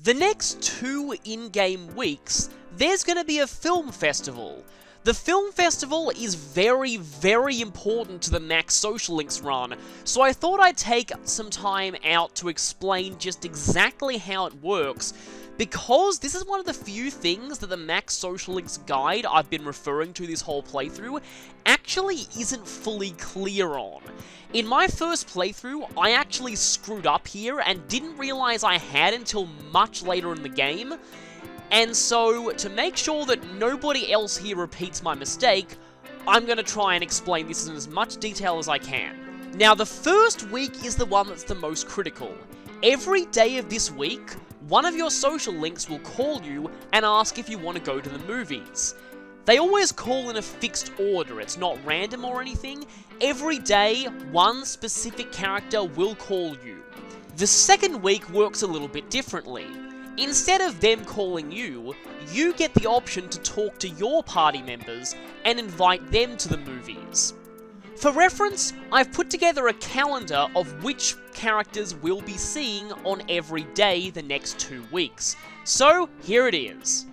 The next 2 in-game weeks, there's going to be a film festival. The film festival is very, very important to the Max Social Links run, so I thought I'd take some time out to explain just exactly how it works, because this is one of the few things that the Max Social Links guide I've been referring to this whole playthrough actually isn't fully clear on. In my first playthrough, I actually screwed up here and didn't realize I had until much later in the game. And so, to make sure that nobody else here repeats my mistake, I'm going to try and explain this in as much detail as I can. Now, the first week is the one that's the most critical. Every day of this week, one of your social links will call you and ask if you want to go to the movies. They always call in a fixed order, it's not random or anything. Every day, one specific character will call you. The second week works a little bit differently. Instead of them calling you, you get the option to talk to your party members and invite them to the movies. For reference, I've put together a calendar of which characters we'll be seeing on every day the next 2 weeks. So, here it is.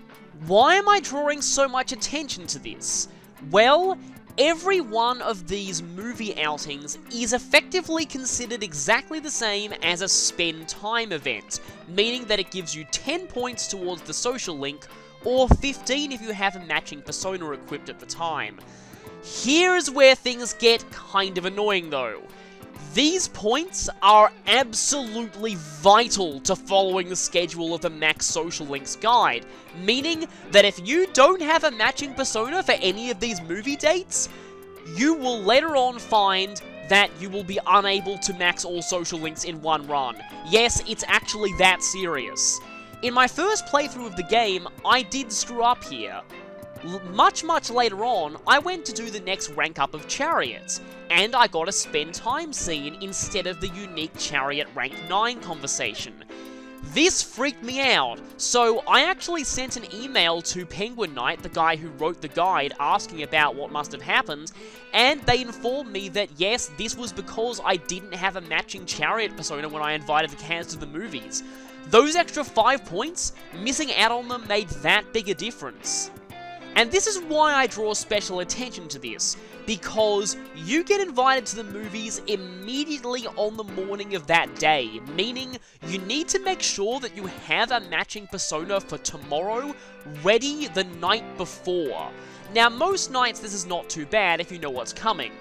Why am I drawing so much attention to this? Well, every one of these movie outings is effectively considered exactly the same as a spend time event, meaning that it gives you 10 points towards the social link, or 15 if you have a matching persona equipped at the time. Here's where things get kind of annoying though. These points are absolutely vital to following the schedule of the Max Social Links guide, meaning that if you don't have a matching persona for any of these movie dates, you will later on find that you will be unable to max all social links in one run. Yes, it's actually that serious. In my first playthrough of the game, I did screw up here. Much later on, I went to do the next rank up of Chariots, and I got a spend time scene instead of the unique Chariot rank 9 conversation. This freaked me out, so I actually sent an email to Penguin Knight, the guy who wrote the guide, asking about what must have happened, and they informed me that yes, this was because I didn't have a matching Chariot persona when I invited the cans to the movies. Those extra 5 points, missing out on them made that big a difference. And this is why I draw special attention to this, because you get invited to the movies immediately on the morning of that day, meaning you need to make sure that you have a matching persona for tomorrow ready the night before. Now, most nights this is not too bad if you know what's coming.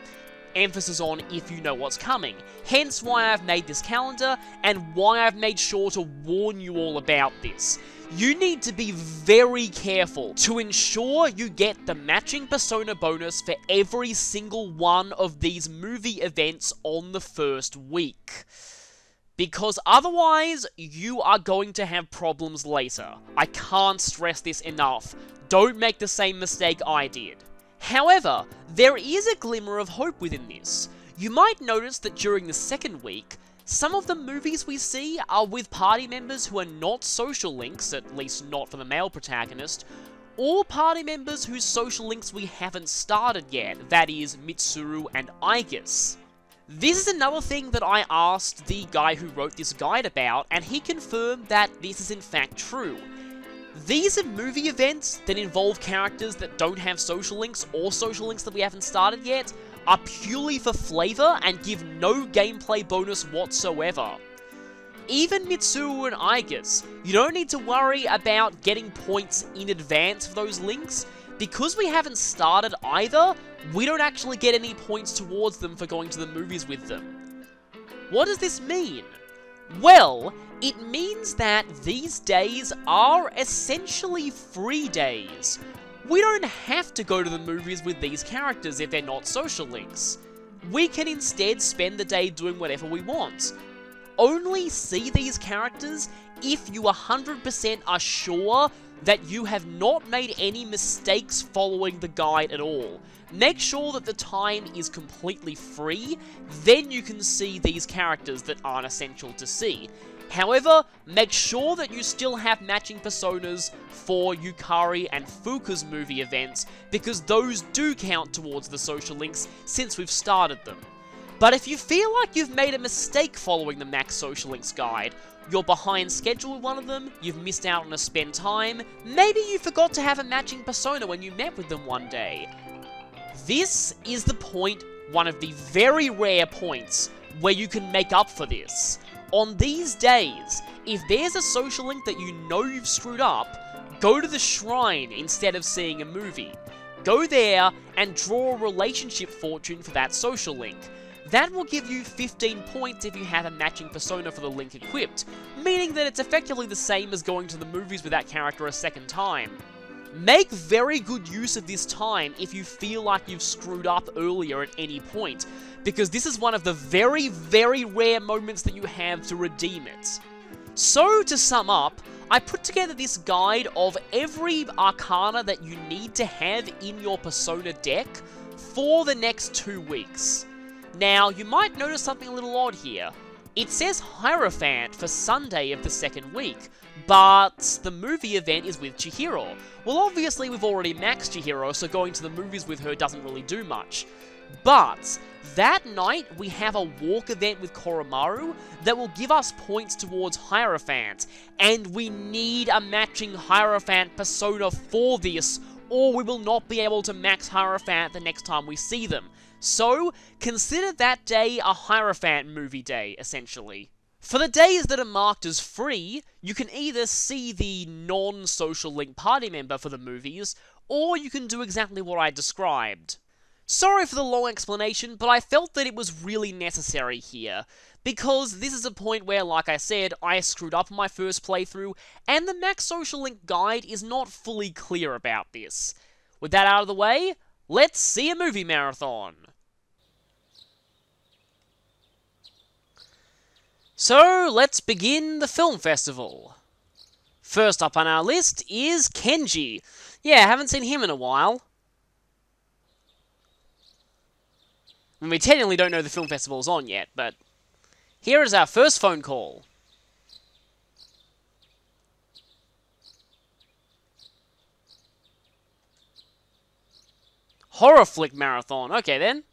Emphasis on if you know what's coming. Hence why I've made this calendar, and why I've made sure to warn you all about this. You need to be very careful to ensure you get the matching persona bonus for every single one of these movie events on the first week. Because otherwise, you are going to have problems later. I can't stress this enough. Don't make the same mistake I did. However, there is a glimmer of hope within this. You might notice that during the second week, some of the movies we see are with party members who are not social links, at least not for the male protagonist, or party members whose social links we haven't started yet, that is, Mitsuru and ARGH. This is another thing that I asked the guy who wrote this guide about, and he confirmed that this is in fact true. These are movie events that involve characters that don't have social links, or social links that we haven't started yet, are purely for flavor and give no gameplay bonus whatsoever. Even Mitsuru and ARGH, you don't need to worry about getting points in advance for those links. Because we haven't started either, we don't actually get any points towards them for going to the movies with them. What does this mean? Well, it means that these days are essentially free days. We don't have to go to the movies with these characters if they're not social links. We can instead spend the day doing whatever we want. Only see these characters if you 100% are sure that you have not made any mistakes following the guide at all. Make sure that the time is completely free, then you can see these characters that aren't essential to see. However, make sure that you still have matching personas for Yukari and Fuka's movie events, because those do count towards the social links since we've started them. But if you feel like you've made a mistake following the Max Social Links guide, you're behind schedule with one of them, you've missed out on a spend time, maybe you forgot to have a matching persona when you met with them one day. This is the point, one of the very rare points, where you can make up for this. On these days, if there's a social link that you know you've screwed up, go to the shrine instead of seeing a movie. Go there and draw a relationship fortune for that social link. That will give you 15 points if you have a matching persona for the link equipped, meaning that it's effectively the same as going to the movies with that character a second time. Make very good use of this time if you feel like you've screwed up earlier at any point, because this is one of the very, very rare moments that you have to redeem it. So, to sum up, I put together this guide of every Arcana that you need to have in your Persona deck for the next 2 weeks. Now, you might notice something a little odd here. It says Hierophant for Sunday of the second week, but the movie event is with Chihiro. Well, obviously we've already maxed Chihiro, so going to the movies with her doesn't really do much. But that night, we have a walk event with Koromaru that will give us points towards Hierophant, and we need a matching Hierophant persona for this, or we will not be able to max Hierophant the next time we see them. So, consider that day a Hierophant movie day, essentially. For the days that are marked as free, you can either see the non-social link party member for the movies, or you can do exactly what I described. Sorry for the long explanation, but I felt that it was really necessary here, because this is a point where, like I said, I screwed up on my first playthrough, and the Max Social Link guide is not fully clear about this. With that out of the way, let's see a movie marathon. So, let's begin the film festival. First up on our list is Kenji. Yeah, haven't seen him in a while. And we technically don't know the film festival's on yet, but here is our first phone call. Horror flick marathon. Okay, then.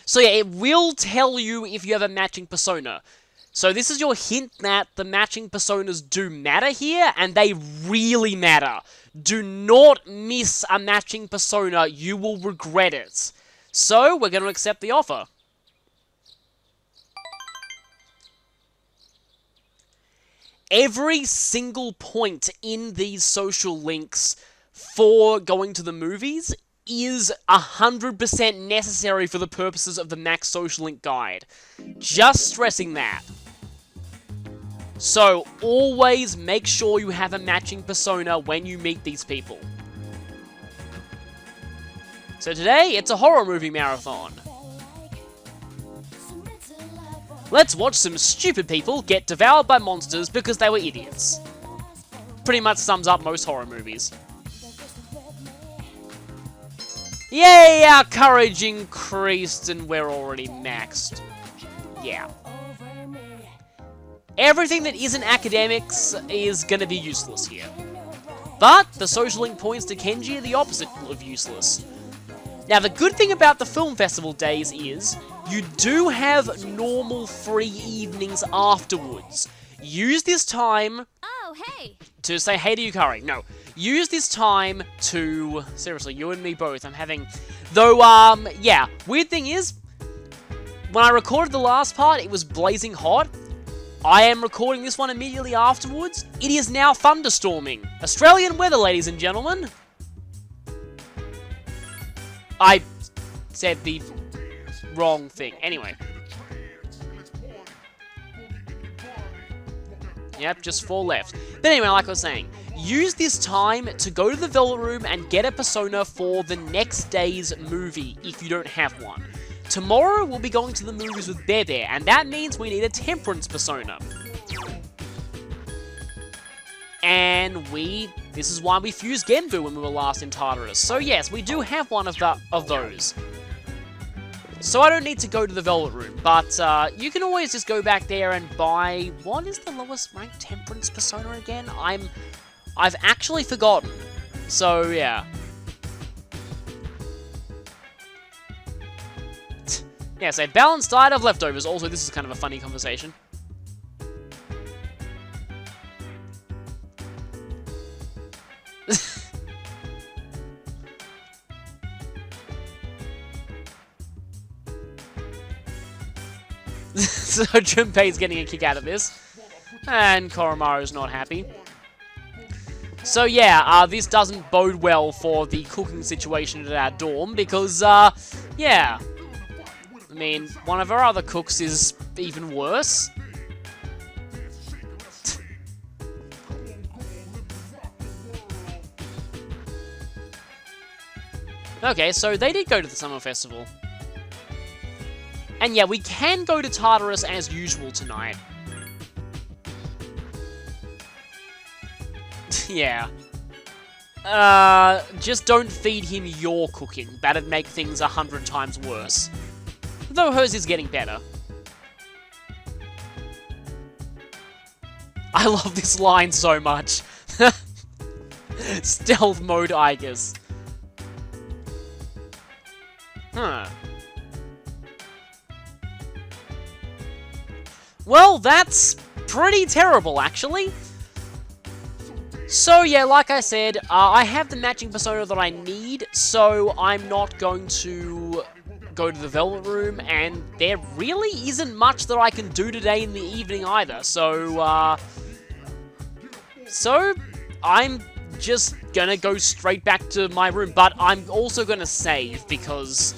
So yeah, it will tell you if you have a matching persona. So this is your hint that the matching personas do matter here, and they really matter. Do not miss a matching persona, you will regret it. So, we're going to accept the offer. Every single point in these social links for going to the movies is 100% necessary for the purposes of the Max Social Link Guide. Just stressing that. So, always make sure you have a matching persona when you meet these people. So today, it's a horror movie marathon. Let's watch some stupid people get devoured by monsters because they were idiots. Pretty much sums up most horror movies. Yay, our courage increased and we're already maxed. Yeah. Everything that isn't academics is going to be useless here. But the social link points to Kenji are the opposite of useless. Now, the good thing about the film festival days is you do have normal free evenings afterwards. Use this time to say hey to Yukari. No, use this time to... Seriously, you and me both. I'm having... Though, yeah. Weird thing is, when I recorded the last part, it was blazing hot. I am recording this one immediately afterwards. It is now thunderstorming. Australian weather, ladies and gentlemen. I said the wrong thing. Anyway. Yep, just 4 left. But anyway, like I was saying, use this time to go to the Velvet Room and get a persona for the next day's movie, if you don't have one. Tomorrow, we'll be going to the movies with Bear Bear, and that means we need a Temperance persona. And this is why we fused Genbu when we were last in Tartarus. So yes, we do have one of those. So I don't need to go to the Velvet Room, but you can always just go back there and buy... What is the lowest ranked Temperance persona again? I've actually forgotten. So yeah. Yes, a balanced diet of leftovers. Also, this is kind of a funny conversation. So Junpei's getting a kick out of this. And Koromaru's not happy. So yeah, this doesn't bode well for the cooking situation at our dorm because, yeah. I mean, one of our other cooks is even worse. Okay, so they did go to the summer festival. And yeah, we can go to Tartarus as usual tonight. Yeah. Just don't feed him your cooking. That'd make things 100 times worse. Though hers is getting better. I love this line so much. Stealth mode, I guess. Huh. Well, that's pretty terrible, actually. So, yeah, like I said, I have the matching persona that I need, so I'm not going to go to the Velvet Room, and there really isn't much that I can do today in the evening either, so I'm just gonna go straight back to my room, but I'm also gonna save, because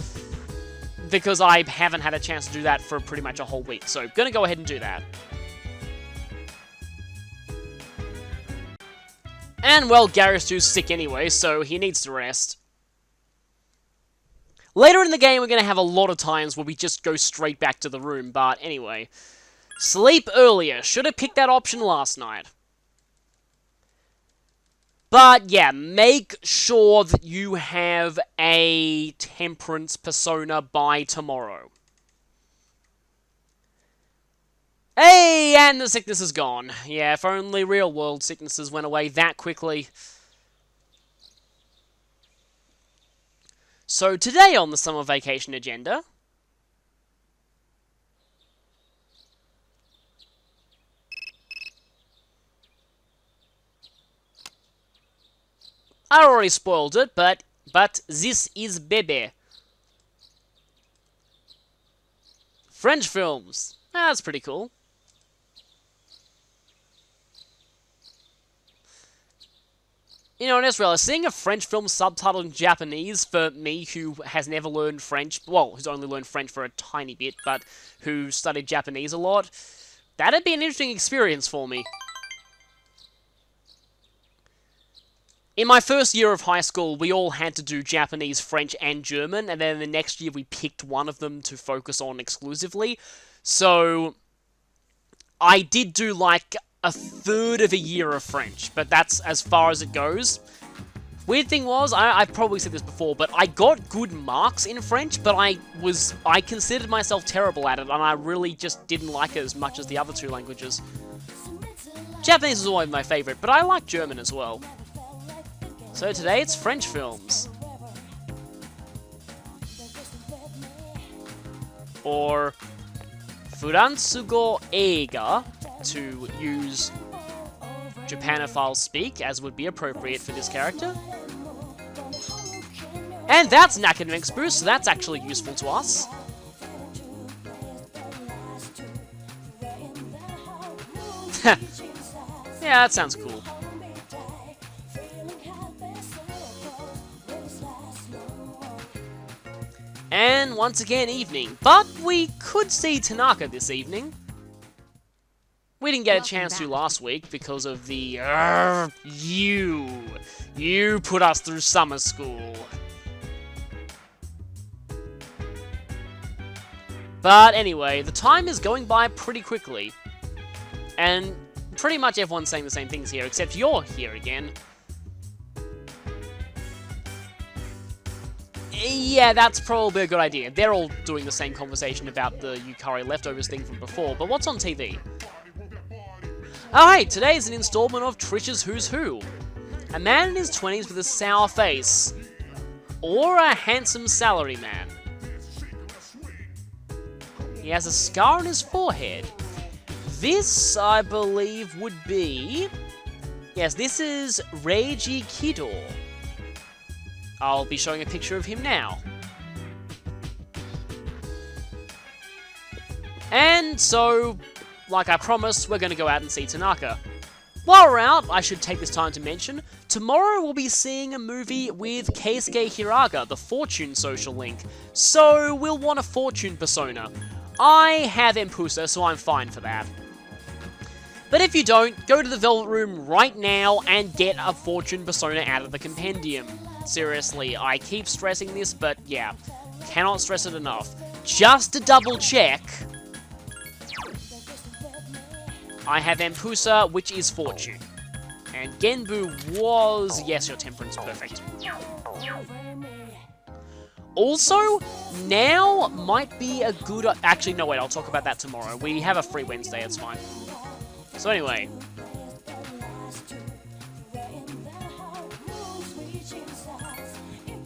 I haven't had a chance to do that for pretty much a whole week, so gonna go ahead and do that. And, well, Garristu's sick anyway, so he needs to rest. Later in the game, we're going to have a lot of times where we just go straight back to the room, but anyway. Sleep earlier. Should have picked that option last night. But, yeah, make sure that you have a temperance persona by tomorrow. Hey, and the sickness is gone. Yeah, if only real-world sicknesses went away that quickly. So today on the summer vacation agenda... I already spoiled it, but this is Bebe. French films. That's pretty cool. You know, in Israel, seeing a French film subtitled in Japanese for me who has never learned French, well, who's only learned French for a tiny bit, but who studied Japanese a lot, that'd be an interesting experience for me. In my first year of high school, we all had to do Japanese, French, and German, and then the next year we picked one of them to focus on exclusively. So, I did do like a third of a year of French, but that's as far as it goes. Weird thing was, I've probably said this before, but I got good marks in French, but I considered myself terrible at it, and I really just didn't like it as much as the other two languages. Japanese is always my favorite, but I like German as well. So today it's French films. Or Furansugo Eiga, to use Japanophile speak, as would be appropriate for this character. And that's an academics boost, so that's actually useful to us. Yeah, that sounds cool. And once again, evening. But we could see Tanaka this evening. We didn't get a chance to last week because of the... You put us through summer school. But anyway, the time is going by pretty quickly. And pretty much everyone's saying the same things here, except you're here again. Yeah, that's probably a good idea. They're all doing the same conversation about the Yukari leftovers thing from before, but what's on TV? Alright, today is an installment of Trish's Who's Who. A man in his 20s with a sour face. Or a handsome salaryman. He has a scar on his forehead. This, I believe, would be... Yes, this is Reiji Kido. I'll be showing a picture of him now. And so, like I promised, we're going to go out and see Tanaka. While we're out, I should take this time to mention, tomorrow we'll be seeing a movie with Keisuke Hiraga, the Fortune social link. So, we'll want a Fortune persona. I have Empusa, so I'm fine for that. But if you don't, go to the Velvet Room right now and get a Fortune persona out of the compendium. Seriously, I keep stressing this, but yeah, cannot stress it enough. Just to double check, I have Empusa, which is Fortune. And Genbu was... Yes, your Temperance, perfect. Also, now might be a good... Actually, no, wait, I'll talk about that tomorrow. We have a free Wednesday, it's fine. So anyway.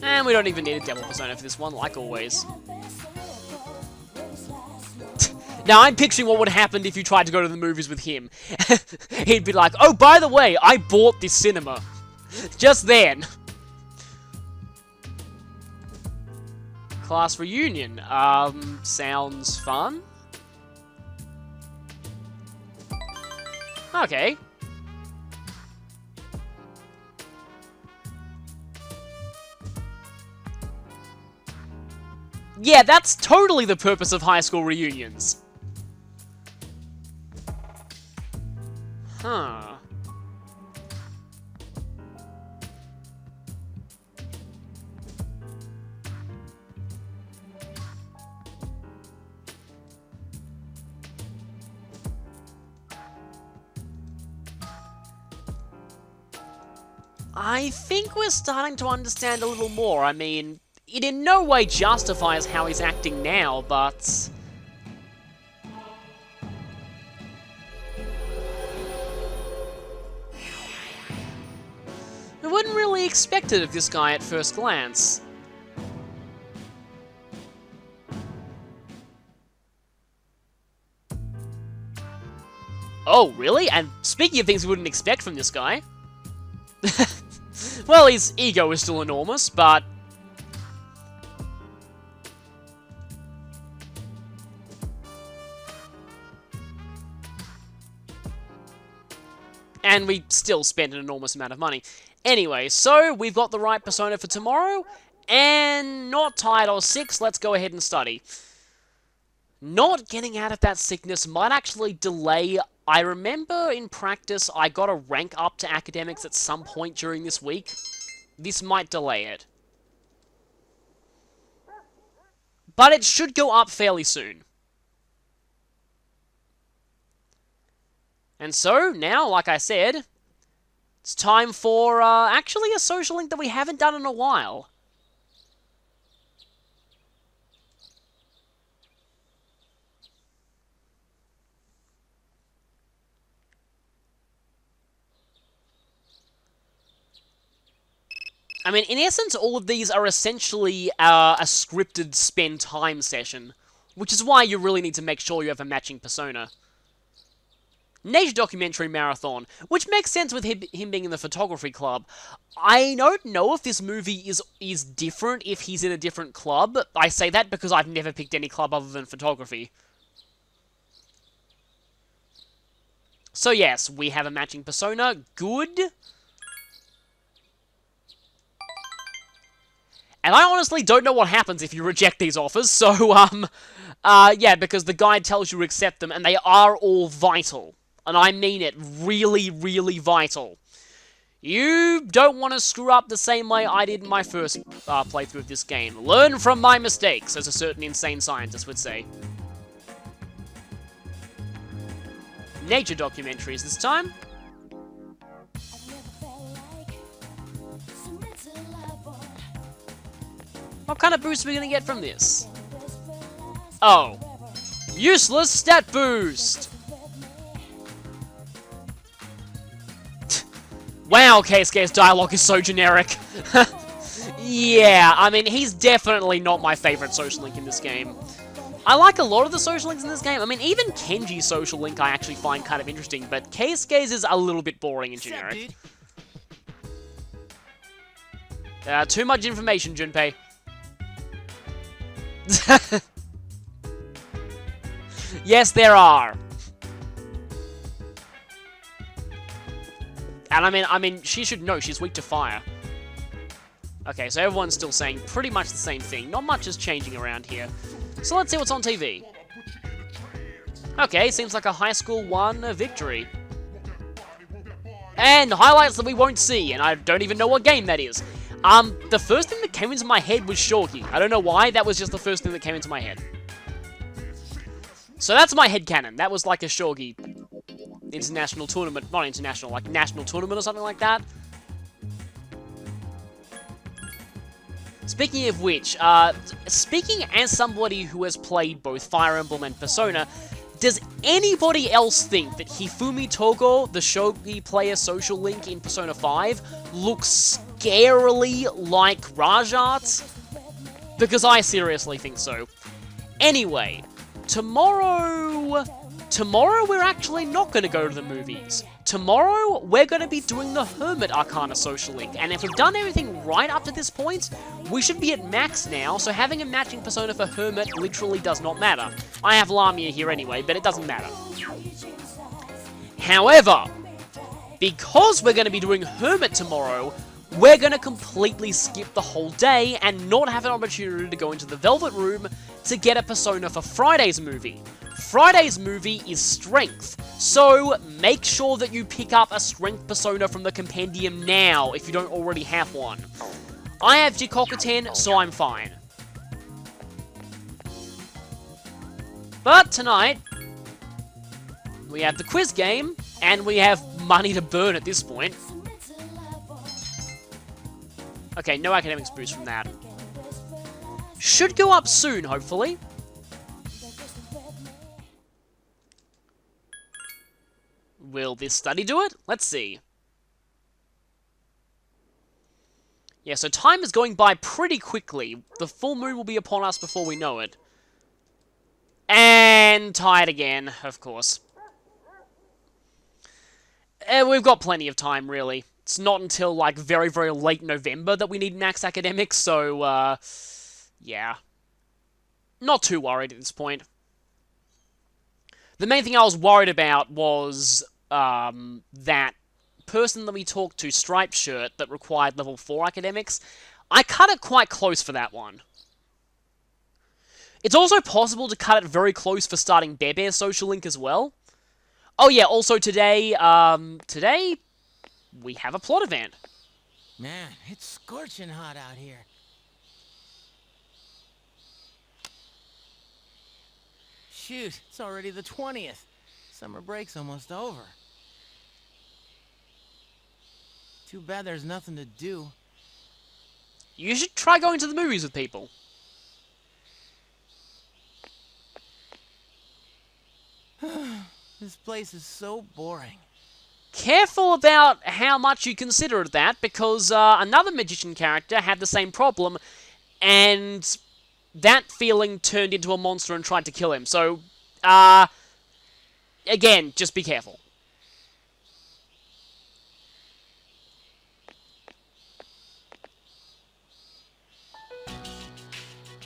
And we don't even need a Devil persona for this one, like always. Now, I'm picturing what would happen if you tried to go to the movies with him. He'd be like, oh, by the way, I bought this cinema. Just then. Class reunion. Sounds fun. Okay. Yeah, that's totally the purpose of high school reunions. Huh. I think we're starting to understand a little more. I mean, it in no way justifies how he's acting now, but... I wouldn't really expect it of this guy at first glance. Oh, really? And speaking of things we wouldn't expect from this guy... Well, his ego is still enormous, but... And we still spend an enormous amount of money. Anyway, so we've got the right persona for tomorrow, and not tired or sick, so let's go ahead and study. Not getting out of that sickness might actually delay... I remember in practice I got a rank up to academics at some point during this week. This might delay it. But it should go up fairly soon. And so, now, like I said, it's time for, actually a social link that we haven't done in a while. I mean, in essence, all of these are essentially a scripted spend time session, which is why you really need to make sure you have a matching persona. Nature documentary marathon, which makes sense with him being in the photography club. I don't know if this movie is different if he's in a different club. I say that because I've never picked any club other than photography. So yes, we have a matching persona. Good. And I honestly don't know what happens if you reject these offers, so, yeah, because the guide tells you to accept them, and they are all vital. And I mean it, really, really vital. You don't want to screw up the same way I did in my first playthrough of this game. Learn from my mistakes, as a certain insane scientist would say. Nature documentaries this time. What kind of boost are we going to get from this? Oh. Useless stat boost! Wow, Keisuke's dialogue is so generic. Yeah, I mean, he's definitely not my favorite social link in this game. I like a lot of the social links in this game. I mean, even Kenji's social link I actually find kind of interesting, but Keisuke's is a little bit boring and generic. Too much information, Junpei. Yes, there are. And I mean, she should know she's weak to fire. Okay, so everyone's still saying pretty much the same thing. Not much is changing around here. So let's see what's on TV. Okay, seems like a high school won a victory. And highlights that we won't see, and I don't even know what game that is. The first thing that came into my head was Shogi. I don't know why, that was just the first thing that came into my head. So that's my headcanon. That was like a Shogi international tournament. Not international, like national tournament or something like that. Speaking of which, speaking as somebody who has played both Fire Emblem and Persona, does anybody else think that Hifumi Togo, the Shogi player social link in Persona 5, looks scarily like Rajat? Because I seriously think so. Anyway, tomorrow we're actually not going to go to the movies. Tomorrow, we're going to be doing the Hermit Arcana social link, and if we've done everything right up to this point, we should be at max now, so having a matching persona for Hermit literally does not matter. I have Lamia here anyway, but it doesn't matter. However, because we're going to be doing Hermit tomorrow, we're going to completely skip the whole day and not have an opportunity to go into the Velvet Room to get a persona for Friday's movie. Friday's movie is Strength, so make sure that you pick up a Strength persona from the compendium now if you don't already have one. I have Jikoku-ten, so I'm fine. But tonight, we have the quiz game, and we have money to burn at this point. Okay, no academics boost from that. Should go up soon, hopefully. Will this study do it? Let's see. Yeah, so time is going by pretty quickly. The full moon will be upon us before we know it. And tired again, of course. We've got plenty of time, really. It's not until, like, very, very late November that we need max academics, so, yeah. Not too worried at this point. The main thing I was worried about was that person that we talked to, Striped Shirt, that required level 4 academics. I cut it quite close for that one. It's also possible to cut it very close for starting Bebe's social link as well. Oh yeah, also today, today we have a plot event. Man, it's scorching hot out here. Shoot, it's already the 20th. Summer break's almost over. Too bad there's nothing to do. You should try going to the movies with people. This place is so boring. Careful about how much you consider that, because another magician character had the same problem, and that feeling turned into a monster and tried to kill him. So, again, just be careful.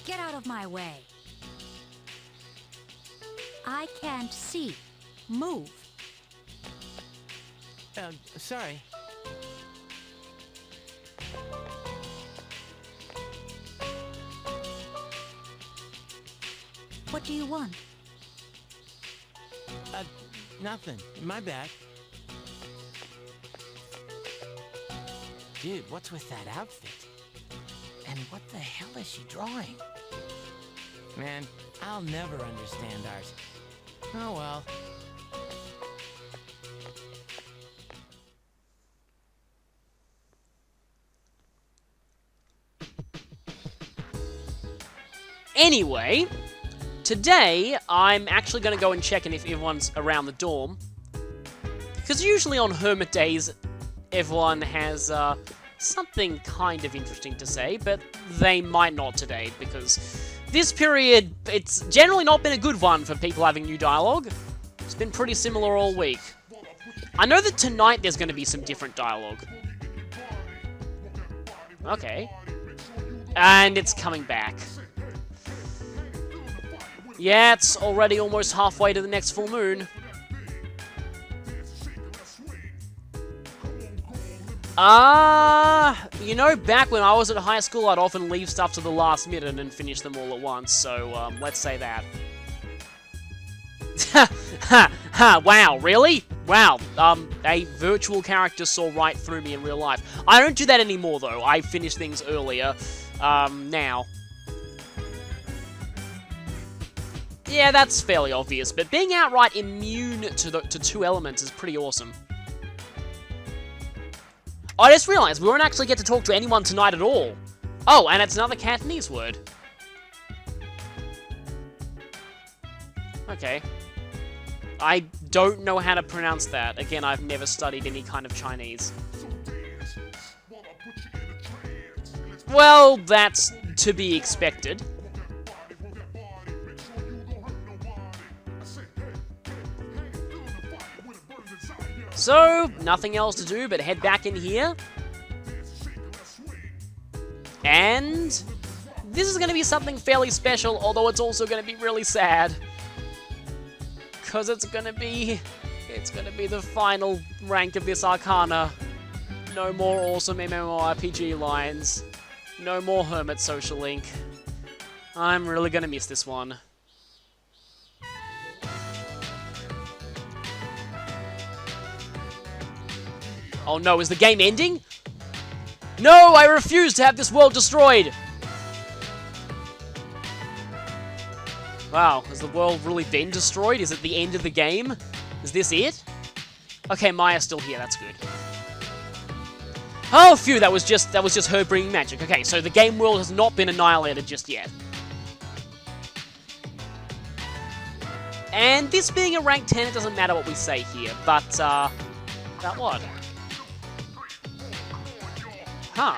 Get out of my way. I can't see. Move. Sorry. What do you want? Nothing. My bad. Dude, what's with that outfit? And what the hell is she drawing? Man, I'll never understand art. Oh well. Anyway, today I'm actually going to go and check in if everyone's around the dorm. Because usually on Hermit days, everyone has something kind of interesting to say, but they might not today because This period, it's generally not been a good one for people having new dialogue. It's been pretty similar all week. I know that tonight there's going to be some different dialogue. Okay. And it's coming back. Yeah, it's already almost halfway to the next full moon. You know, back when I was at high school, I'd often leave stuff to the last minute and finish them all at once, so, let's say that. Wow, really? Wow, a virtual character saw right through me in real life. I don't do that anymore, though. I finish things earlier, now. Yeah, that's fairly obvious, but being outright immune to two elements is pretty awesome. I just realized we won't actually get to talk to anyone tonight at all. Oh, and it's another Cantonese word. Okay. I don't know how to pronounce that. Again, I've never studied any kind of Chinese. Well, that's to be expected. So, nothing else to do but head back in here. And this is going to be something fairly special, although it's also going to be really sad. Because it's going to be the final rank of this Arcana. No more awesome MMORPG lines. No more Hermit Social Link. I'm really going to miss this one. Oh no, is the game ending? No, I refuse to have this world destroyed! Wow, has the world really been destroyed? Is it the end of the game? Is this it? Okay, Maya's still here, that's good. Oh, phew, that was just her bringing magic. Okay, so the game world has not been annihilated just yet. And this being a rank 10, it doesn't matter what we say here, but, that what? Huh.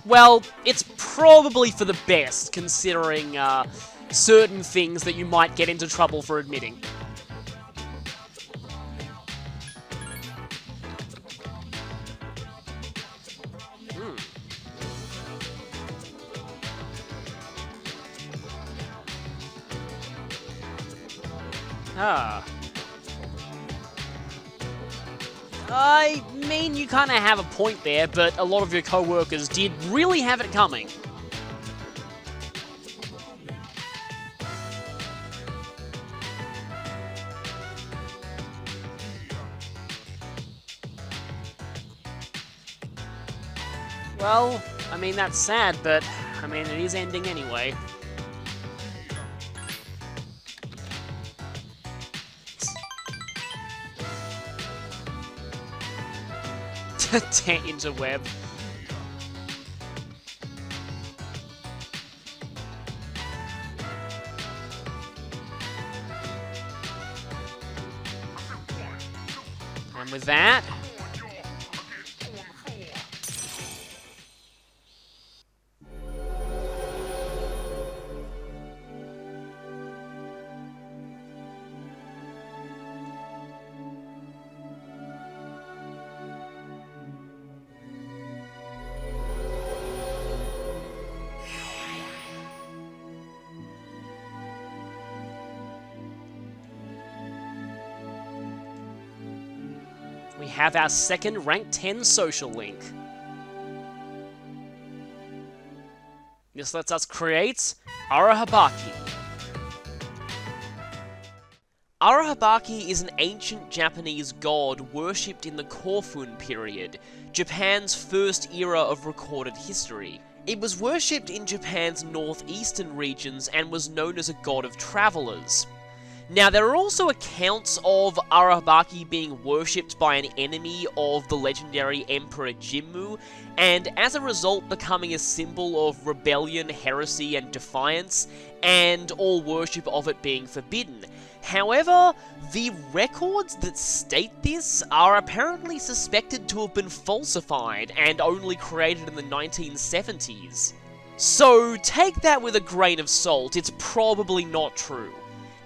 Well, it's probably for the best, considering, certain things that you might get into trouble for admitting. I mean, you kind of have a point there, but a lot of your co-workers did really have it coming. Well, I mean, that's sad, but, I mean, it is ending anyway. Interweb. And with that, we have our second rank 10 social link. This lets us create Arahabaki. Arahabaki is an ancient Japanese god worshipped in the Kofun period, Japan's first era of recorded history. It was worshipped in Japan's northeastern regions and was known as a god of travelers. Now, there are also accounts of Arahabaki being worshipped by an enemy of the legendary Emperor Jimmu, and as a result becoming a symbol of rebellion, heresy, and defiance, and all worship of it being forbidden. However, the records that state this are apparently suspected to have been falsified and only created in the 1970s. So take that with a grain of salt, it's probably not true.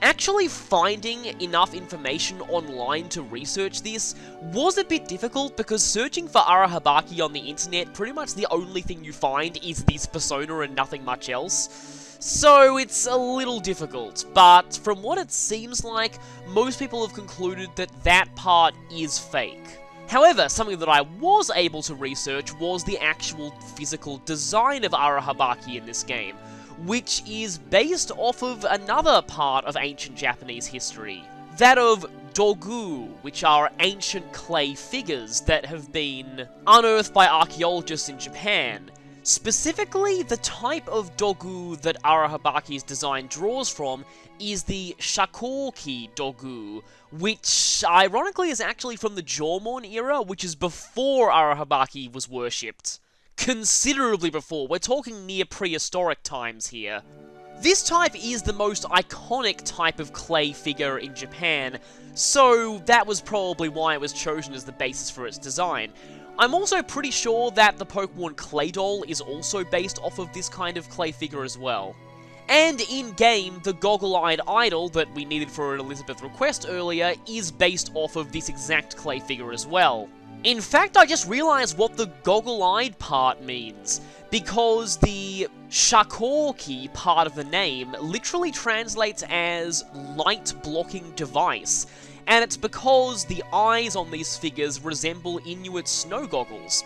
Actually finding enough information online to research this was a bit difficult because searching for Arahabaki on the internet, pretty much the only thing you find is this persona and nothing much else. So it's a little difficult, but from what it seems like, most people have concluded that that part is fake. However, something that I was able to research was the actual physical design of Arahabaki in this game, which is based off of another part of ancient Japanese history, that of dogu, which are ancient clay figures that have been unearthed by archaeologists in Japan. Specifically, the type of dogu that Arahabaki's design draws from is the shakoki dogu, which ironically is actually from the Jomon era, which is before Arahabaki was worshipped. Considerably before, we're talking near prehistoric times here. This type is the most iconic type of clay figure in Japan, so that was probably why it was chosen as the basis for its design. I'm also pretty sure that the Pokemon Clay Doll is also based off of this kind of clay figure as well. And in-game, the goggle-eyed idol that we needed for an Elizabeth request earlier is based off of this exact clay figure as well. In fact, I just realized what the goggle-eyed part means, because the shakoki part of the name literally translates as light-blocking device, and it's because the eyes on these figures resemble Inuit snow goggles.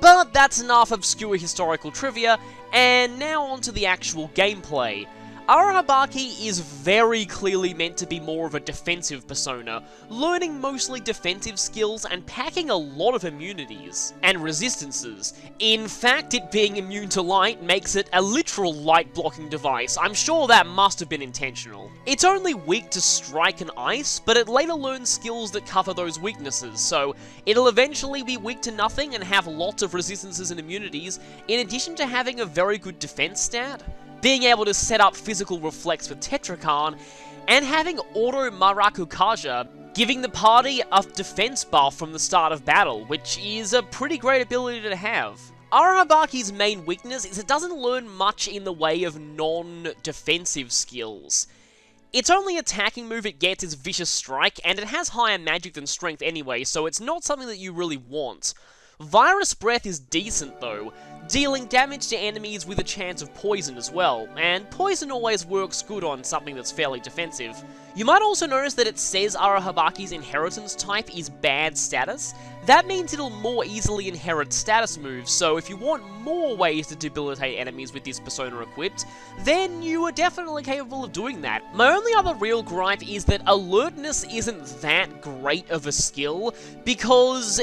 But that's enough obscure historical trivia, and now on to the actual gameplay. Arahabaki is very clearly meant to be more of a defensive persona, learning mostly defensive skills and packing a lot of immunities and resistances. In fact, it being immune to light makes it a literal light-blocking device. I'm sure that must have been intentional. It's only weak to strike and ice, but it later learns skills that cover those weaknesses, so it'll eventually be weak to nothing and have lots of resistances and immunities, in addition to having a very good defense stat, being able to set up physical reflex with Tetrakarn, and having Auto Marakukaja, giving the party a defense buff from the start of battle, which is a pretty great ability to have. Arahabaki's main weakness is it doesn't learn much in the way of non-defensive skills. Its only attacking move it gets is Vicious Strike, and it has higher magic than strength anyway, so it's not something that you really want. Virus Breath is decent though, dealing damage to enemies with a chance of poison as well, and poison always works good on something that's fairly defensive. You might also notice that it says Arahabaki's inheritance type is bad status. That means it'll more easily inherit status moves, so if you want more ways to debilitate enemies with this persona equipped, then you are definitely capable of doing that. My only other real gripe is that alertness isn't that great of a skill, because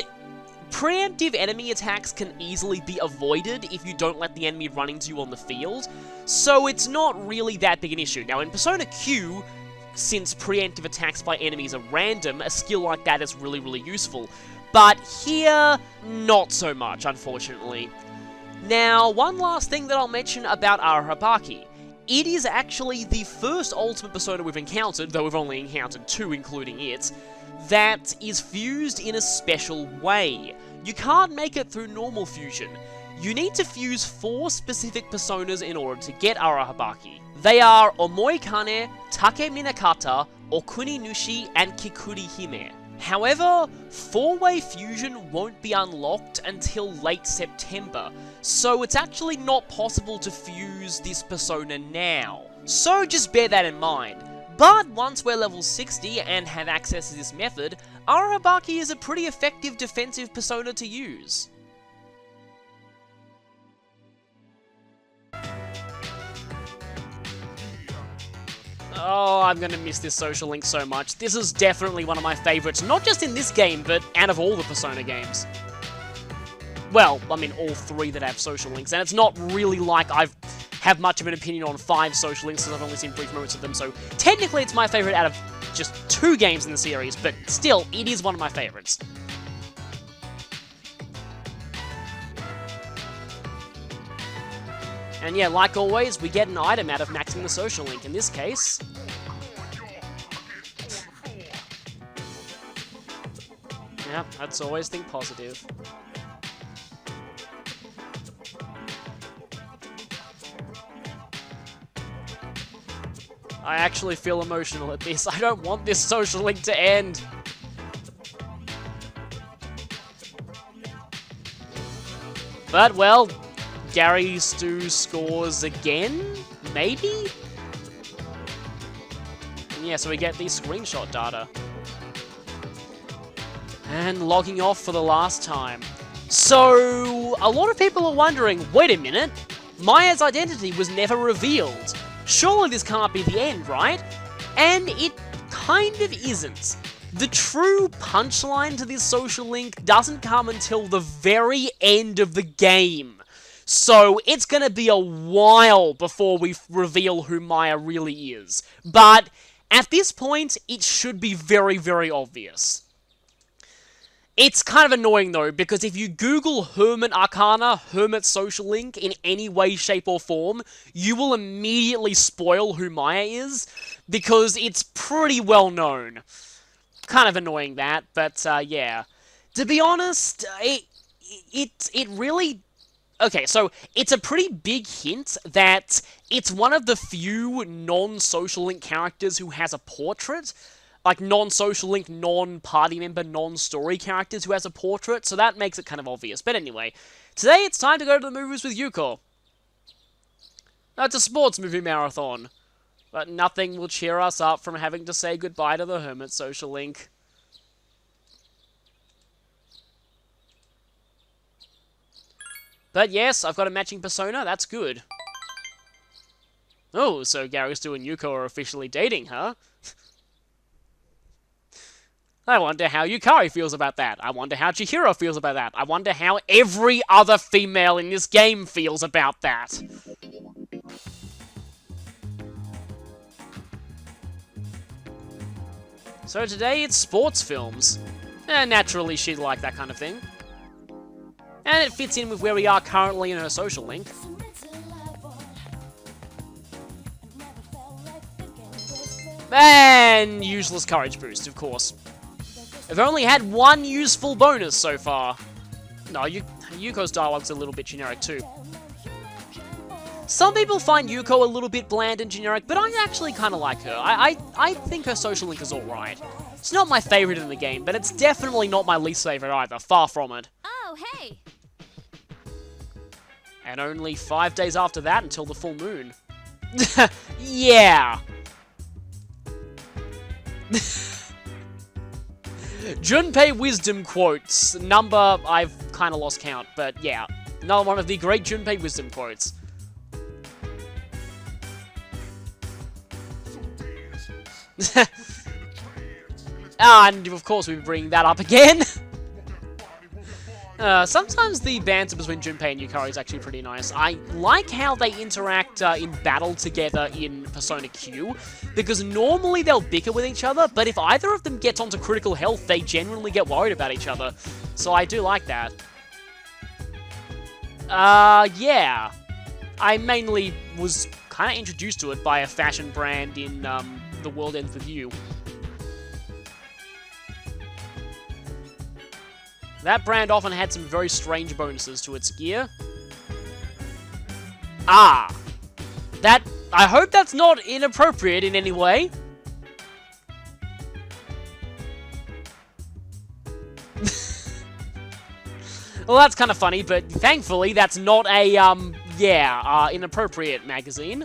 preemptive enemy attacks can easily be avoided if you don't let the enemy run into you on the field, so it's not really that big an issue. Now in Persona Q, since preemptive attacks by enemies are random, a skill like that is really useful. But here, not so much, unfortunately. Now, one last thing that I'll mention about Arahabaki. It is actually the first Ultimate Persona we've encountered, though we've only encountered 2 including it, that is fused in a special way. You can't make it through normal fusion. You need to fuse 4 specific personas in order to get Arahabaki. They are Omoikane, Take Minakata, Okuni Nushi, and Kikuri Hime. However, 4-way fusion won't be unlocked until late September, so it's actually not possible to fuse this persona now. So just bear that in mind. But once we're level 60 and have access to this method, Arahabaki is a pretty effective defensive persona to use. Oh, I'm gonna miss this social link so much. This is definitely one of my favorites, not just in this game, but out of all the Persona games. Well, I mean all 3 that have social links, and it's not really like I have much of an opinion on 5 social links, because I've only seen brief moments of them, so technically it's my favorite out of just 2 games in the series, but still, it is one of my favorites. And yeah, like always, we get an item out of maxing the social link. In this case, Yeah, let's always think positive. I actually feel emotional at this. I don't want this social link to end. But, well, Gary Stu scores again? Maybe? And yeah, so we get the screenshot data. And logging off for the last time. So, a lot of people are wondering, wait a minute, Maya's identity was never revealed. Surely this can't be the end, right? And it kind of isn't. The true punchline to this social link doesn't come until the very end of the game. So it's gonna be a while before we reveal who Maya really is. But at this point, it should be very, very obvious. It's kind of annoying though, because if you Google Hermit Arcana, Hermit Social Link in any way, shape, or form, you will immediately spoil who Maya is, because it's pretty well known. Kind of annoying that, but yeah. To be honest, it really... Okay, so it's a pretty big hint that it's one of the few non-Social Link characters who has a portrait. Like, non-Social Link, non-party member, non-story characters who has a portrait, so that makes it kind of obvious. But anyway, today it's time to go to the movies with Yuko. It's a sports movie marathon, but nothing will cheer us up from having to say goodbye to the Hermit Social Link. But yes, I've got a matching persona, that's good. Oh, so Gary Stu and Yuko are officially dating, huh? I wonder how Yukari feels about that. I wonder how Chihiro feels about that. I wonder how every other female in this game feels about that. So today it's sports films. Naturally she'd like that kind of thing. And it fits in with where we are currently in her social link. And useless courage boost, of course. I've only had one useful bonus so far. No, Yuko's dialogue's a little bit generic too. Some people find Yuko a little bit bland and generic, but I actually kind of like her. I think her social link is alright. It's not my favorite in the game, but it's definitely not my least favorite either. Far from it. Oh, hey! And only 5 days after that until the full moon. Yeah! Junpei Wisdom quotes. Number, I've kind of lost count, but yeah. Another one of the great Junpei Wisdom quotes. And of course we bring that up again. Sometimes the banter between Junpei and Yukari is actually pretty nice. I like how they interact in battle together in Persona Q, because normally they'll bicker with each other, but if either of them gets onto critical health, they genuinely get worried about each other. So I do like that. Yeah. I mainly was kind of introduced to it by a fashion brand in The World Ends With You. That brand often had some very strange bonuses to its gear. Ah! That... I hope that's not inappropriate in any way. Well, that's kind of funny, but thankfully that's not a, inappropriate magazine.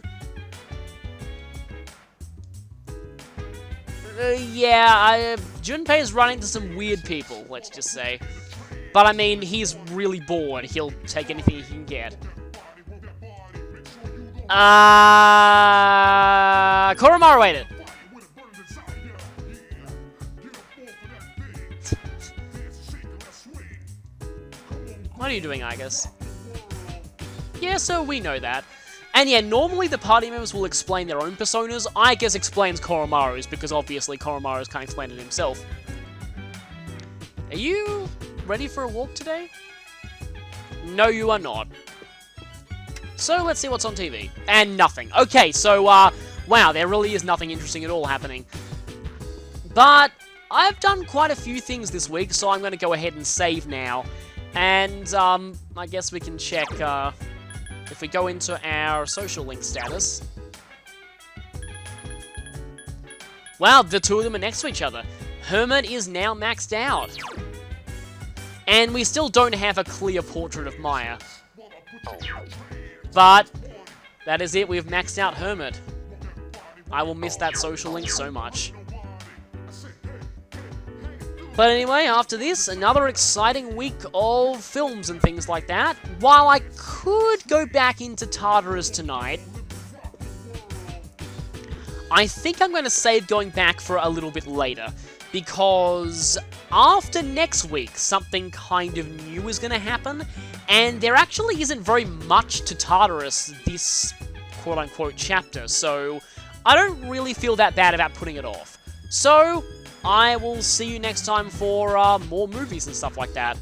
Junpei is running into some weird people, let's just say. But I mean, he's really bored. He'll take anything he can get. Koromaru waited. What are you doing, Argus? Yeah, so we know that. And yeah, normally the party members will explain their own personas. I guess explains Koromaru's, because obviously Koromaru's can't explain it himself. Are you ready for a walk today? No, you are not. So let's see what's on TV. And nothing. Okay, so, wow, there really is nothing interesting at all happening. But I've done quite a few things this week, so I'm going to go ahead and save now. And, I guess we can check, if we go into our social link status. Wow, the two of them are next to each other. Hermit is now maxed out. And we still don't have a clear portrait of Maya. But that is it, we've maxed out Hermit. I will miss that social link so much. But anyway, after this, another exciting week of films and things like that. While I could go back into Tartarus tonight, I think I'm going to save going back for a little bit later. Because after next week, something kind of new is going to happen. And there actually isn't very much to Tartarus this quote-unquote chapter. So I don't really feel that bad about putting it off. So I will see you next time for more movies and stuff like that.